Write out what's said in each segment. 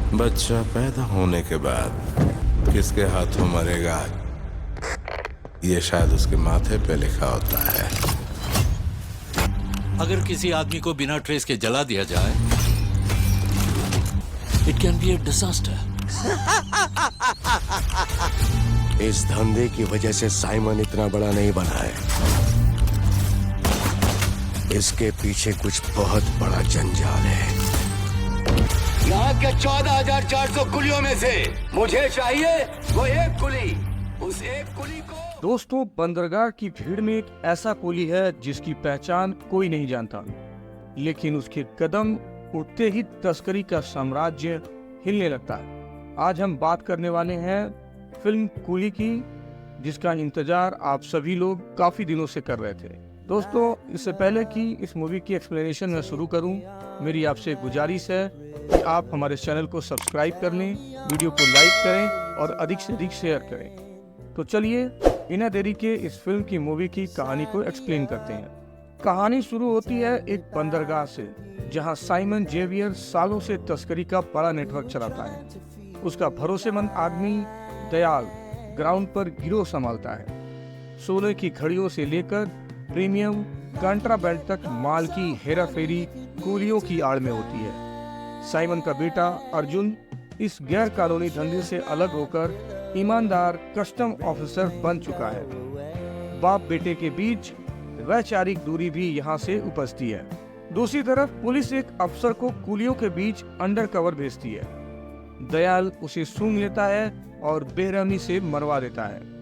बच्चा पैदा होने के बाद किसके हाथों मरेगा, ये शायद उसके माथे पे लिखा होता है। अगर किसी आदमी को बिना ट्रेस के जला दिया जाए, it can be a disaster. इस धंधे की वजह से साइमन इतना बड़ा नहीं बना है। इसके पीछे कुछ बहुत बड़ा जंजाल है। यहाँ के 14,400 कुलियों में से मुझे चाहिए वो एक कुली। उस एक कुली को दोस्तों, बंदरगाह की भीड़ में एक ऐसा कुली है जिसकी पहचान कोई नहीं जानता, लेकिन उसके कदम उठते ही तस्करी का साम्राज्य हिलने लगता है। आज हम बात करने वाले हैं फिल्म कुली की, जिसका इंतजार आप सभी लोग काफी दिनों से कर रहे थे। दोस्तों, इससे पहले कि इस मूवी की एक्सप्लेनेशन मैं शुरू करूं, मेरी आपसे गुजारिश है कि आप हमारे चैनल को सब्सक्राइब कर लें, वीडियो को लाइक करें और अधिक से अधिक शेयर करें। तो चलिए बिना देरी के इस फिल्म की मूवी की कहानी को एक्सप्लेन करते हैं। कहानी शुरू होती है एक बंदरगाह से, जहां साइमन जेवियर सालों से तस्करी का बड़ा नेटवर्क चलाता है। उसका भरोसेमंद आदमी दयाल ग्राउंड पर गिरोह संभालता है। सोने की घड़ियों से लेकर प्रीमियम कंट्राबैंड तक माल की हेराफेरी कुलियों की आड़ में होती है। साइमन का बेटा अर्जुन इस गैर कानूनी धंधे से अलग होकर ईमानदार कस्टम ऑफिसर बन चुका है। बाप बेटे के बीच वैचारिक दूरी भी यहाँ से उपजती है। दूसरी तरफ पुलिस एक अफसर को कुलियों के बीच अंडरकवर भेजती है। दयाल उसे सूंघ लेता है और बेरहमी से मरवा देता है।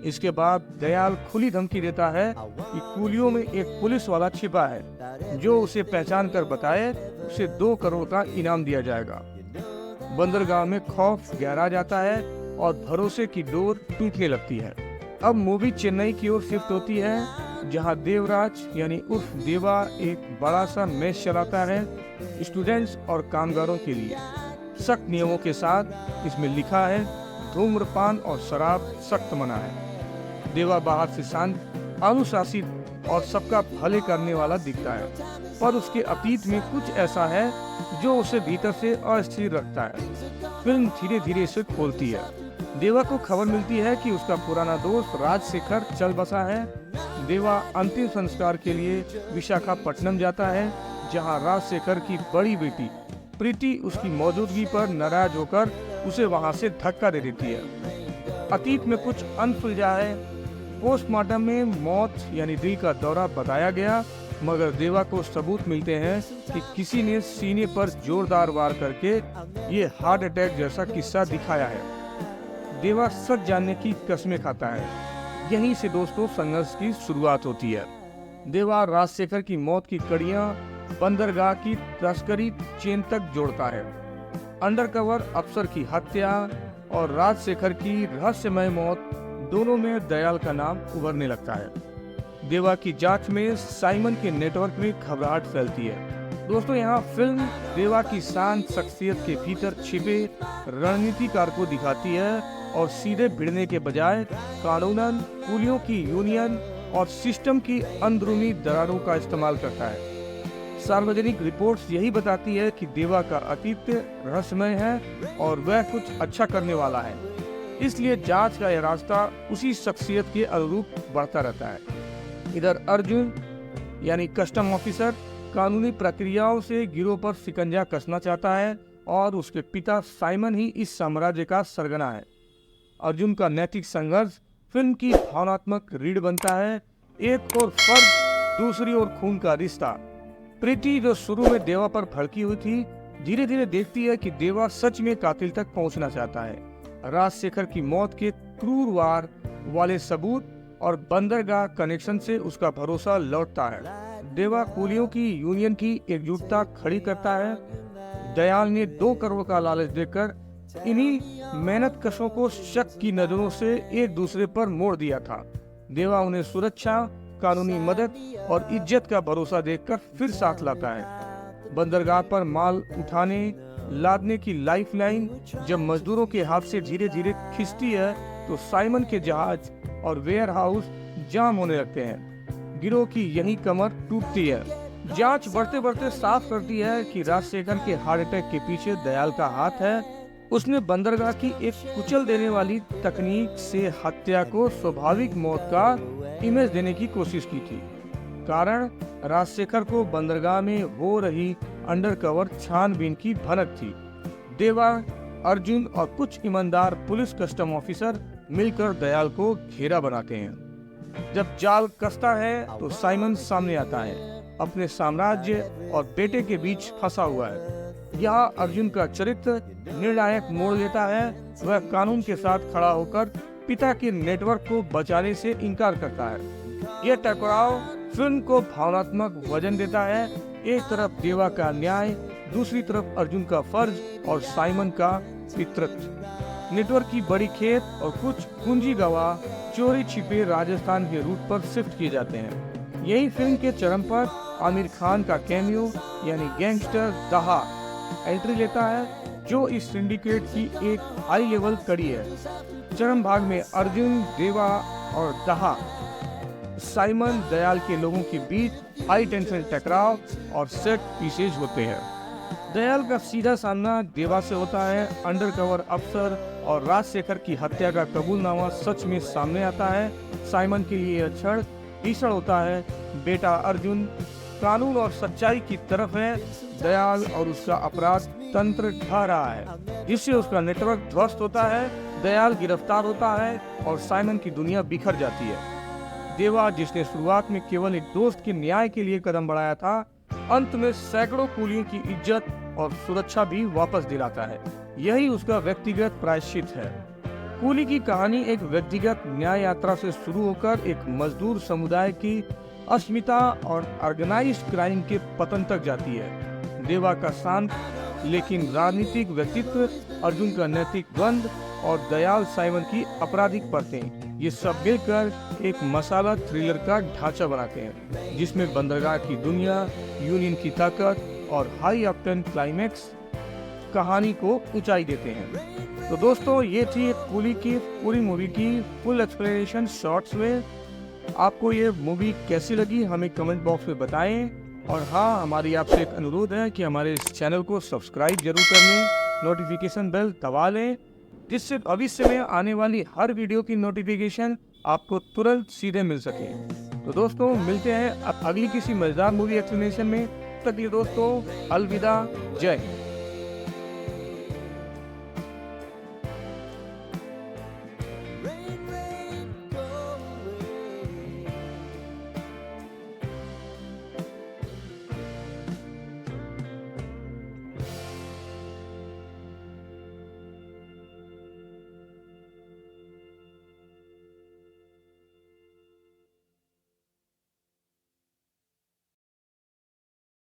इसके बाद दयाल खुली धमकी देता है कि कुलियों में एक पुलिस वाला छिपा है, जो उसे पहचान कर बताए उसे 2 करोड़ का इनाम दिया जाएगा। बंदरगाह में खौफ गहरा जाता है और भरोसे की डोर टूटने लगती है। अब मूवी चेन्नई की ओर शिफ्ट होती है, जहां देवराज यानी उर्फ देवा एक बड़ा सा मेस चलाता है स्टूडेंट्स और कामगारों के लिए। सख्त नियमों के साथ इसमें लिखा है धूम्रपान और शराब सख्त मना है। देवा बाहर से शांत, अनुशासित और सबका भले करने वाला दिखता है, पर उसके अतीत में कुछ ऐसा है जो उसे भीतर से अस्थिर रखता है। फिल्म धीरे धीरे इसे खोलती है। देवा को खबर मिलती है कि उसका पुराना दोस्त राजशेखर चल बसा है। देवा अंतिम संस्कार के लिए विशाखापट्टनम जाता है, जहां राजशेखर की बड़ी बेटी प्रीति उसकी मौजूदगी पर नाराज होकर उसे वहां से धक्का दे देती है। अतीत में कुछ अनसुलझा है। पोस्टमार्टम में मौत यानी दिल का दौरा बताया गया, मगर देवा को सबूत मिलते हैं कि किसी ने सीने पर जोरदार वार करके ये हार्ट अटैक जैसा किस्सा दिखाया है। देवा सच जानने की कस्में खाता है। यहीं से दोस्तों संघर्ष की शुरुआत होती है। देवा राजशेखर की मौत की कड़ियां बंदरगाह की तस्करी चेन तक जोड़ता है। अंडरकवर अफसर की हत्या और राजशेखर की रहस्यमय मौत, दोनों में दयाल का नाम उभरने लगता है। देवा की जांच में साइमन के नेटवर्क में घबराहट फैलती है। दोस्तों, यहाँ फिल्म देवा की शांत शख्सियत के भीतर छिपे रणनीतिकार को दिखाती है और सीधे भिड़ने के बजाय कानूनन, कुलियों की यूनियन और सिस्टम की अंदरूनी दरारों का इस्तेमाल करता है। सार्वजनिक रिपोर्ट्स यही बताती है कि देवा का अतीत रहस्यमय है और वह कुछ अच्छा करने वाला है, इसलिए जांच का यह रास्ता उसी शख्सियत के अनुरूप बढ़ता रहता है। इधर अर्जुन यानी कस्टम ऑफिसर कानूनी प्रक्रियाओं से गिरोह पर शिकंजा कसना चाहता है और उसके पिता साइमन ही इस साम्राज्य का सरगना है। अर्जुन का नैतिक संघर्ष फिल्म की भावनात्मक रीढ़ बनता है। एक और फर्ज, दूसरी ओर खून का रिश्ता। प्रीति, जो शुरू में देवा पर भड़की हुई थी, धीरे धीरे देखती है कि देवा सच में कातिल तक पहुंचना चाहता है। राजशेखर की मौत के क्रूर वार वाले सबूत और बंदरगाह कनेक्शन से उसका भरोसा लौटता है। देवा कुलियों की यूनियन की एकजुटता खड़ी करता है। दयाल ने 2 करोड़ का लालच देकर इन्हीं मेहनत कशों को शक की नजरों से एक दूसरे पर मोड़ दिया था। देवा उन्हें सुरक्षा, कानूनी मदद और इज्जत का भरोसा देकर फिर साथ लाता है। बंदरगाह पर माल उठाने लादने की लाइफलाइन जब मजदूरों के हाथ से धीरे धीरे खिंचती है, तो साइमन के जहाज और वेयर हाउस जाम होने लगते हैं। गिरोह की यही कमर टूटती है। जांच बढ़ते बढ़ते साफ करती है कि राजशेखर के हार्ट अटैक के पीछे दयाल का हाथ है। उसने बंदरगाह की एक कुचल देने वाली तकनीक से हत्या को स्वाभाविक मौत का इमेज देने की कोशिश की थी। कारण राजशेखर को बंदरगाह में हो रही अंडरकवर छानबीन की भनक थी। देवा, अर्जुन और कुछ ईमानदार पुलिस कस्टम ऑफिसर मिलकर दयाल को घेरा बनाते हैं। जब जाल कसता है तो साइमन सामने आता है, अपने साम्राज्य और बेटे के बीच फंसा हुआ है। यहाँ अर्जुन का चरित्र निर्णायक मोड़ लेता है। वह कानून के साथ खड़ा होकर पिता के नेटवर्क को बचाने से इनकार करता है। यह टकराव फिल्म को भावनात्मक वजन देता है। एक तरफ देवा का न्याय, दूसरी तरफ अर्जुन का फर्ज और साइमन का पितृत्व। नेटवर्क की बड़ी खेत और कुछ कुंजी गवाह चोरी छिपे राजस्थान के रूट पर शिफ्ट किए जाते हैं। यही फिल्म के चरम पर आमिर खान का कैमियो यानी गैंगस्टर दहा एंट्री लेता है, जो इस सिंडिकेट की एक हाई लेवल कड़ी है। चरम भाग में अर्जुन, देवा और दहा साइमन दयाल के लोगों के बीच हाई टेंशन टकराव और सेट पीसेज होते हैं। दयाल का सीधा सामना देवा से होता है। अंडरकवर अफसर और राजशेखर की हत्या का कबूलनामा सच में सामने आता है। साइमन के लिए यह क्षण भीषण होता है। बेटा अर्जुन कानून और सच्चाई की तरफ है, दयाल और उसका अपराध तंत्र ढह रहा है, जिससे उसका नेटवर्क ध्वस्त होता है। दयाल गिरफ्तार होता है और साइमन की दुनिया बिखर जाती है। देवा, जिसने शुरुआत में केवल एक दोस्त के न्याय के लिए कदम बढ़ाया था, अंत में सैकड़ों कुलियों की इज्जत और सुरक्षा भी वापस दिलाता है। यही उसका व्यक्तिगत प्रायश्चित है। कुली की कहानी एक व्यक्तिगत न्याय यात्रा से शुरू होकर एक मजदूर समुदाय की अस्मिता और ऑर्गेनाइज्ड क्राइम के पतन तक जाती है। देवा का शांत लेकिन राजनीतिक व्यक्तित्व, अर्जुन का नैतिक द्वंद और दयाल साइमन की आपराधिक परतें, ये सब मिलकर एक मसाला थ्रिलर का ढांचा बनाते हैं, जिसमें बंदरगाह की दुनिया, यूनियन की ताकत और हाई ऑक्टेन क्लाइमेक्स कहानी को ऊंचाई देते हैं। तो दोस्तों, ये थी कुली की पूरी मूवी की फुल एक्सप्लेनेशन शॉर्ट्स में। आपको ये मूवी कैसी लगी हमें कमेंट बॉक्स में बताएं। और हाँ, हमारी आपसे एक अनुरोध है कि हमारे इस चैनल को सब्सक्राइब जरूर कर लें, नोटिफिकेशन बेल दबा लें, जिससे भविष्य में आने वाली हर वीडियो की नोटिफिकेशन आपको तुरंत सीधे मिल सके। तो दोस्तों, मिलते हैं अब अगली किसी मजेदार मूवी एक्सप्लेनेशन में। तब तक के लिए दोस्तों, अलविदा, जय हिंद।